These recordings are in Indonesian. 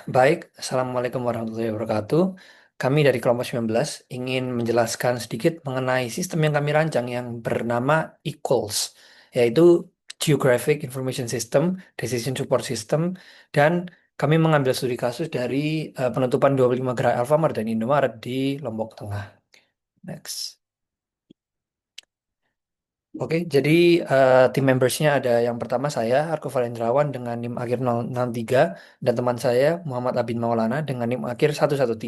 Baik, Assalamualaikum warahmatullahi wabarakatuh. Kami dari kelompok 19 ingin menjelaskan sedikit mengenai sistem yang kami rancang yang bernama Equals, yaitu Geographic Information System, Decision Support System, dan kami mengambil studi kasus dari penutupan 25 gerai Alfamart dan Indomaret di Lombok Tengah. Next. Oke, jadi tim membersnya ada yang pertama saya, Arko Valendrawan dengan NIM akhir 063 dan teman saya Muhammad Abid Maulana dengan NIM akhir 113.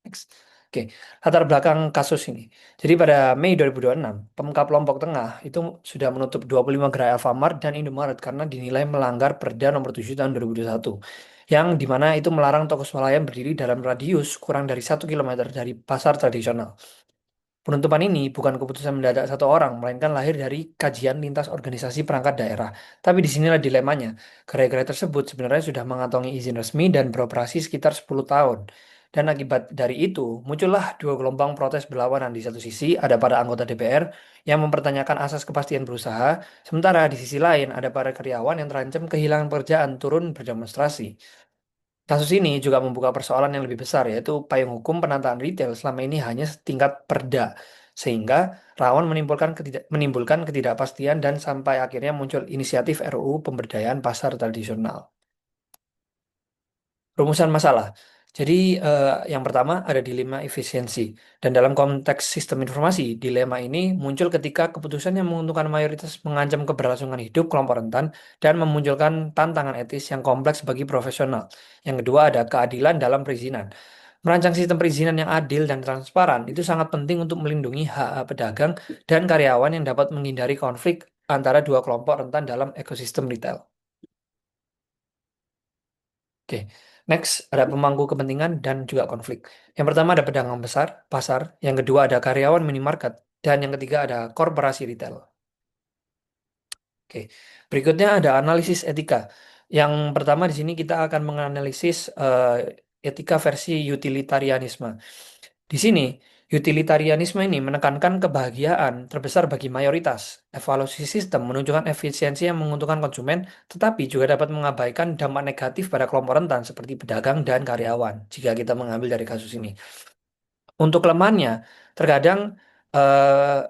Next. Oke, latar belakang kasus ini. Jadi pada Mei 2026, Pemkab Lombok Tengah itu sudah menutup 25 gerai Alfamart dan Indomaret karena dinilai melanggar Perda Nomor 7 Tahun 2021, yang dimana itu melarang toko swalayan berdiri dalam radius kurang dari 1 kilometer dari pasar tradisional. Penutupan ini bukan keputusan mendadak satu orang, melainkan lahir dari kajian lintas organisasi perangkat daerah. Tapi di sinilah dilemanya. Gerai-gerai tersebut sebenarnya sudah mengantongi izin resmi dan beroperasi sekitar 10 tahun. Dan akibat dari itu, muncullah dua gelombang protes berlawanan. Di satu sisi, ada para anggota DPR yang mempertanyakan asas kepastian berusaha, sementara di sisi lain ada para karyawan yang terancam kehilangan pekerjaan turun berdemonstrasi. Kasus ini juga membuka persoalan yang lebih besar, yaitu payung hukum penataan retail selama ini hanya setingkat perda, sehingga rawan menimbulkan ketidakpastian dan sampai akhirnya muncul inisiatif RUU pemberdayaan pasar tradisional. Rumusan masalah. Jadi yang pertama ada dilema efisiensi. Dan dalam konteks sistem informasi, dilema ini muncul ketika keputusan yang menguntungkan mayoritas mengancam keberlangsungan hidup kelompok rentan dan memunculkan tantangan etis yang kompleks bagi profesional. Yang kedua ada keadilan dalam perizinan. Merancang sistem perizinan yang adil dan transparan itu sangat penting untuk melindungi hak-hak pedagang dan karyawan yang dapat menghindari konflik antara dua kelompok rentan dalam ekosistem retail. Oke, next ada pemangku kepentingan dan juga konflik. Yang pertama ada pedagang besar, pasar. Yang kedua ada karyawan minimarket. Dan yang ketiga ada korporasi retail. Oke, berikutnya ada analisis etika. Yang pertama di sini kita akan menganalisis etika versi utilitarianisme. Di sini, utilitarianisme ini menekankan kebahagiaan terbesar bagi mayoritas. Evaluasi sistem menunjukkan efisiensi yang menguntungkan konsumen, tetapi juga dapat mengabaikan dampak negatif pada kelompok rentan seperti pedagang dan karyawan, jika kita mengambil dari kasus ini. Untuk kelemahannya, terkadang eh,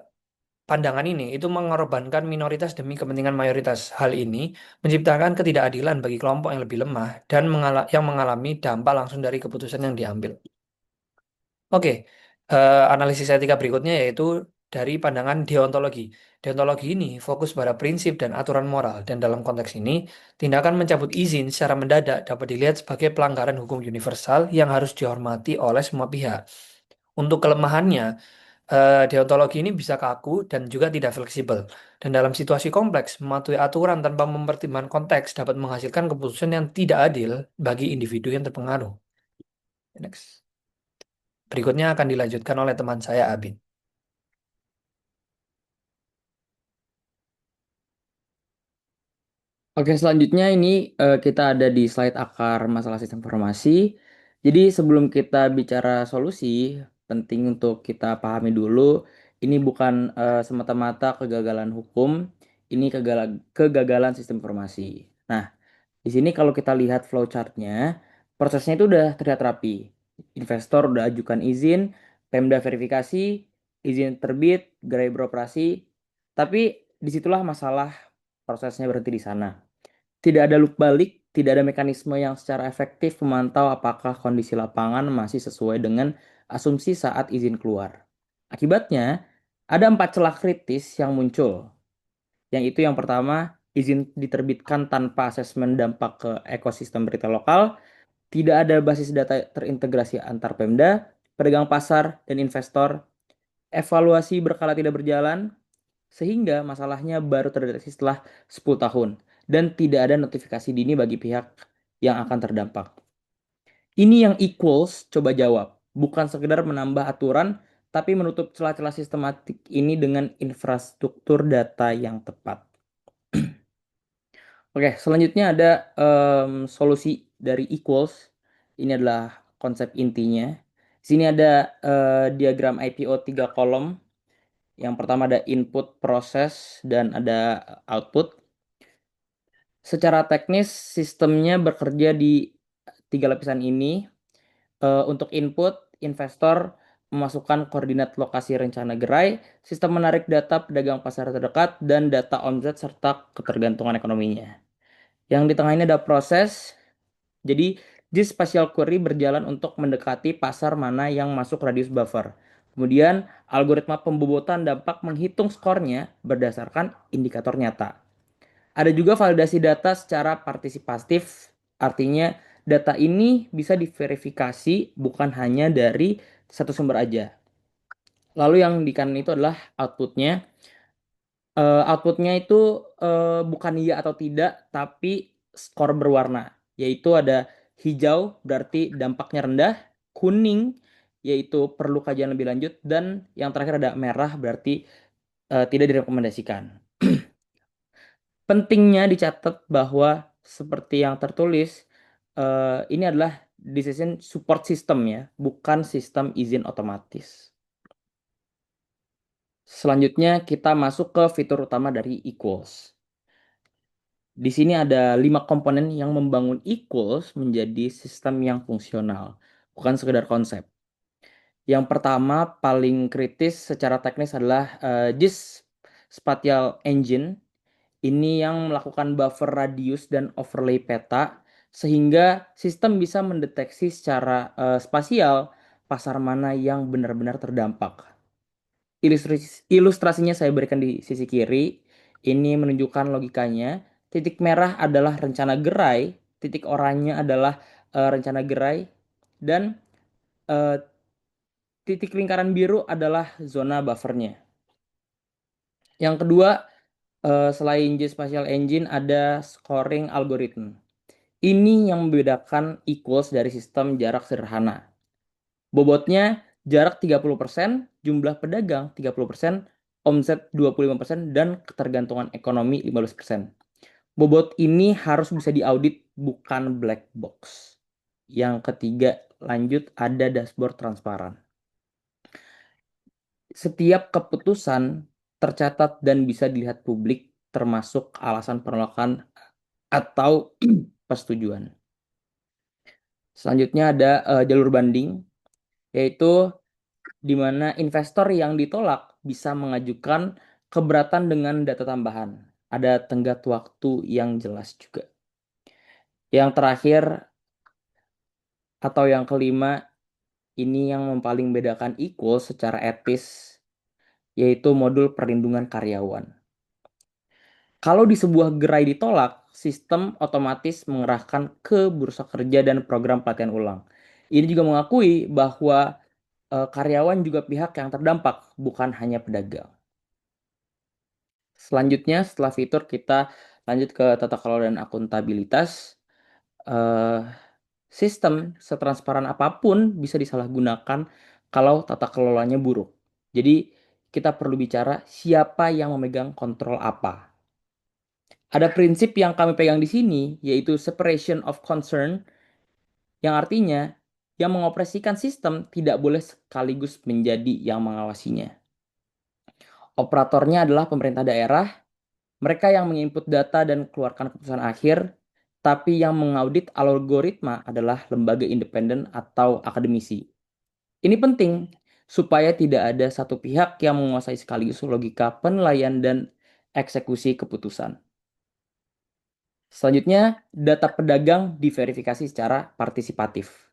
pandangan ini itu mengorbankan minoritas demi kepentingan mayoritas. Hal ini menciptakan ketidakadilan bagi kelompok yang lebih lemah dan yang mengalami dampak langsung dari keputusan yang diambil. Oke, analisis etika berikutnya yaitu dari pandangan deontologi. Deontologi ini fokus pada prinsip dan aturan moral, dan dalam konteks ini, tindakan mencabut izin secara mendadak dapat dilihat sebagai pelanggaran hukum universal yang harus dihormati oleh semua pihak. Untuk kelemahannya, deontologi ini bisa kaku dan juga tidak fleksibel. Dan dalam situasi kompleks, mematuhi aturan tanpa mempertimbangkan konteks dapat menghasilkan keputusan yang tidak adil bagi individu yang terpengaruh. Next. Berikutnya akan dilanjutkan oleh teman saya, Abid. Oke, selanjutnya ini kita ada di slide akar masalah sistem informasi. Jadi sebelum kita bicara solusi, penting untuk kita pahami dulu, ini bukan semata-mata kegagalan hukum, ini kegagalan sistem informasi. Nah, di sini kalau kita lihat flowchartnya, prosesnya itu udah terlihat rapi. Investor udah ajukan izin, Pemda verifikasi, izin terbit, gerai beroperasi, tapi disitulah masalah prosesnya berhenti di sana. Tidak ada loop balik, tidak ada mekanisme yang secara efektif memantau apakah kondisi lapangan masih sesuai dengan asumsi saat izin keluar. Akibatnya, ada 4 celah kritis yang muncul. Yang itu yang pertama, izin diterbitkan tanpa asesmen dampak ke ekosistem retail lokal, tidak ada basis data terintegrasi antar Pemda, pedagang pasar, dan investor, evaluasi berkala tidak berjalan, sehingga masalahnya baru terdeteksi setelah 10 tahun dan tidak ada notifikasi dini bagi pihak yang akan terdampak. Ini yang equals coba jawab, bukan sekedar menambah aturan tapi menutup celah-celah sistematik ini dengan infrastruktur data yang tepat. Oke, selanjutnya ada solusi dari equals. Ini adalah konsep intinya. Di sini ada diagram IPO 3 kolom. Yang pertama ada input, proses, dan ada output. Secara teknis, sistemnya bekerja di tiga lapisan ini. Untuk input, investor memasukkan koordinat lokasi rencana gerai, sistem menarik data pedagang pasar terdekat, dan data omset serta ketergantungan ekonominya. Yang di tengah ini ada proses, jadi Spatial Query berjalan untuk mendekati pasar mana yang masuk radius buffer. Kemudian, algoritma pembobotan dampak menghitung skornya berdasarkan indikator nyata. Ada juga validasi data secara partisipatif, artinya data ini bisa diverifikasi bukan hanya dari satu sumber aja. Lalu yang di kanan itu adalah outputnya. Outputnya itu bukan iya atau tidak, tapi skor berwarna. Yaitu ada hijau berarti dampaknya rendah, kuning yaitu perlu kajian lebih lanjut, dan yang terakhir ada merah berarti tidak direkomendasikan. Pentingnya dicatat bahwa seperti yang tertulis, ini adalah decision support system ya, bukan sistem izin otomatis. Selanjutnya kita masuk ke fitur utama dari Equals. Di sini ada 5 komponen yang membangun Equals menjadi sistem yang fungsional, bukan sekedar konsep. Yang pertama paling kritis secara teknis adalah JIS Spatial Engine. Ini yang melakukan buffer radius dan overlay peta sehingga sistem bisa mendeteksi secara spasial pasar mana yang benar-benar terdampak. Ilustrasinya saya berikan di sisi kiri. Ini menunjukkan logikanya. Titik merah adalah rencana gerai, titik oranye adalah rencana gerai, dan eh, titik lingkaran biru adalah zona buffernya. Yang kedua, selain Spatial Engine ada scoring algorithm. Ini yang membedakan equals dari sistem jarak sederhana. Bobotnya jarak 30%, jumlah pedagang 30%, omset 25%, dan ketergantungan ekonomi 15%. Bobot ini harus bisa diaudit, bukan black box. Yang ketiga, lanjut ada dashboard transparan. Setiap keputusan tercatat dan bisa dilihat publik, termasuk alasan penolakan atau persetujuan. Selanjutnya ada jalur banding, yaitu di mana investor yang ditolak bisa mengajukan keberatan dengan data tambahan. Ada tenggat waktu yang jelas juga. Yang terakhir atau yang kelima, ini yang paling bedakan Equal secara etis, yaitu modul perlindungan karyawan. Kalau di sebuah gerai ditolak, sistem otomatis mengerahkan ke bursa kerja dan program pelatihan ulang. Ini juga mengakui bahwa karyawan juga pihak yang terdampak, bukan hanya pedagang. Selanjutnya, setelah fitur, kita lanjut ke tata kelola dan akuntabilitas. Eh, Sistem setransparan apapun bisa disalahgunakan kalau tata kelolanya buruk. Jadi, kita perlu bicara siapa yang memegang kontrol apa. Ada prinsip yang kami pegang di sini, yaitu separation of concern, yang artinya yang mengoperasikan sistem tidak boleh sekaligus menjadi yang mengawasinya. Operatornya adalah pemerintah daerah, mereka yang menginput data dan keluarkan keputusan akhir, tapi yang mengaudit algoritma adalah lembaga independen atau akademisi. Ini penting supaya tidak ada satu pihak yang menguasai sekaligus logika penilaian dan eksekusi keputusan. Selanjutnya, data pedagang diverifikasi secara partisipatif.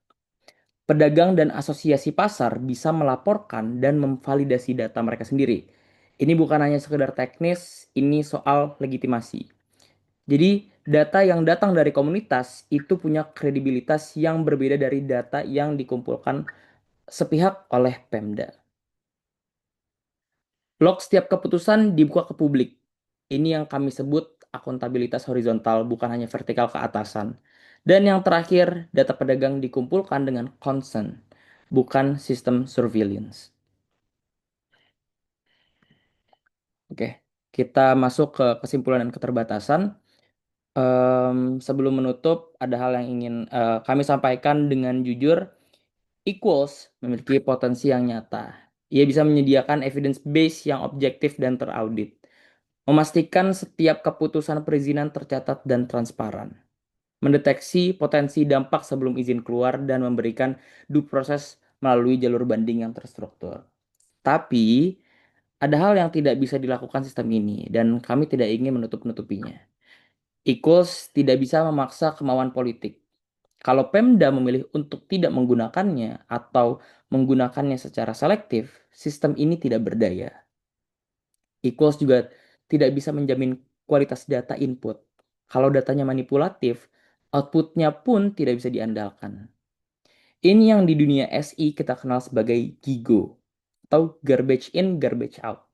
Pedagang dan asosiasi pasar bisa melaporkan dan memvalidasi data mereka sendiri. Ini bukan hanya sekedar teknis, ini soal legitimasi. Jadi, data yang datang dari komunitas itu punya kredibilitas yang berbeda dari data yang dikumpulkan sepihak oleh Pemda. Log setiap keputusan dibuka ke publik. Ini yang kami sebut akuntabilitas horizontal, bukan hanya vertikal ke atasan. Dan yang terakhir, data pedagang dikumpulkan dengan consent, bukan sistem surveillance. Oke, kita masuk ke kesimpulan dan keterbatasan. Sebelum menutup, ada hal yang ingin kami sampaikan dengan jujur. Equals memiliki potensi yang nyata. Ia bisa menyediakan evidence base yang objektif dan teraudit. Memastikan setiap keputusan perizinan tercatat dan transparan. Mendeteksi potensi dampak sebelum izin keluar dan memberikan due proses melalui jalur banding yang terstruktur. Tapi, ada hal yang tidak bisa dilakukan sistem ini, dan kami tidak ingin menutup-nutupinya. Equals tidak bisa memaksa kemauan politik. Kalau Pemda memilih untuk tidak menggunakannya atau menggunakannya secara selektif, sistem ini tidak berdaya. Equals juga tidak bisa menjamin kualitas data input. Kalau datanya manipulatif, outputnya pun tidak bisa diandalkan. Ini yang di dunia SI kita kenal sebagai GIGO atau garbage in, garbage out.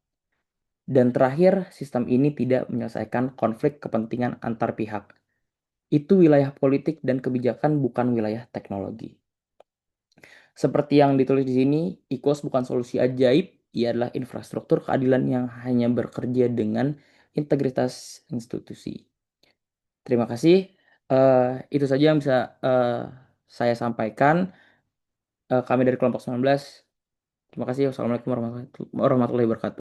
Dan terakhir, sistem ini tidak menyelesaikan konflik kepentingan antar pihak. Itu wilayah politik dan kebijakan, bukan wilayah teknologi. Seperti yang ditulis di sini, IQOS bukan solusi ajaib, ia adalah infrastruktur keadilan yang hanya bekerja dengan integritas institusi. Terima kasih. Itu saja yang bisa saya sampaikan. Kami dari kelompok 19. Terima kasih. Wassalamualaikum warahmatullahi wabarakatuh.